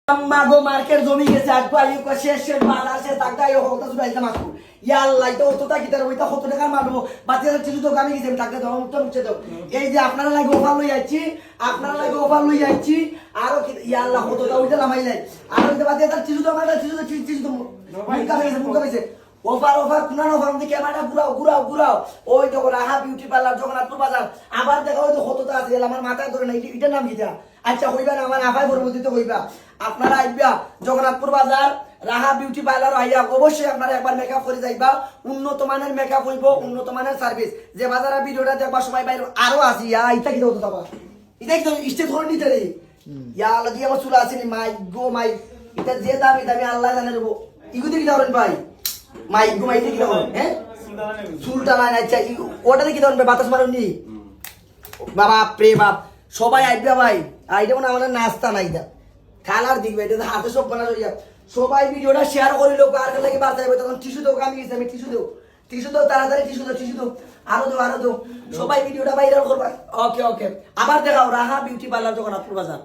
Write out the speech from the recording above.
Mago marker zomi ke saat ko ayu ko শেষ বালা সে টাকা ইও হতা সুরাইতে মাকু ইয়া আল্লাহ তো তো টাকা তার ওইটা কত টাকা মারবো বাচ্চাদের কিছু তো গামি গেছে টাকা দাও মুক্ত মুছে দাও এই যে আপনারা লাগে অফার লই যাচ্ছি আপনারা লাগে অফার লই যাচ্ছি আর ইয়া আল্লাহ কত দাও ওইটা লামাই নাই আর ওইটা বাদে তার কিছু তো মারা কিছু তো মুখ কাছে অফার পুরানো অফার মধ্যে ক্যামেরাটা ঘুরাও ওই দেখো রাহা বিউটি পার্লার জগন্নাথপুর বাজার আবার দেখো ওই তো কতটা আছে আমার মাথায় ধরে না এটার নাম কিটা আচ্ছা হইবা না আমার আফাই পরবর্তীতে হইবা আপনারা আইবা জগন্নাথপুর বাজার রাহা বিউটি পার্লার আইয়া অবশ্যই আপনারা একবার মেকআপ করে যাইবা উন্নত মানের মেকআপ হইব উন্নত মানের সার্ভিস যে বাজারের ভিডিওটা দেখবা সবাই বাইরে আরো আসি ইটা কি হতো দাবা এটা কি স্টেজ ধরে নিতে রে ইয়া আল্লাহ দিয়ে আমার চুল আসেনি মাই গো মাই এটা যে দামি আল্লাহ জানে দেবো ইগুতে কি ধরেন ভাই মাইক ঘুমাইতে কি ধরেন হ্যাঁ চুলটা নাই আচ্ছা ওটাতে কি ধরেন বাতাস মারুননি বাবা প্রে বাপ সবাই আইবা ভাই আইটা মনে আমাদের নাস্তা নাই দা কালার দিবে এটা হাতে সব বানা হইয়া সবাই ভিডিওটা শেয়ার করিল কার লাগে বার্তা যাবে তখন টিস্যু দাও আমি গেছি আমি টিস্যু দাও তাড়াতাড়ি টিস্যু দাও আরো দাও সবাই ভিডিওটা ভাইরাল করবা ওকে আবার দেখাও রাহা বিউটি পার্লার জগন্নাথপুর বাজার।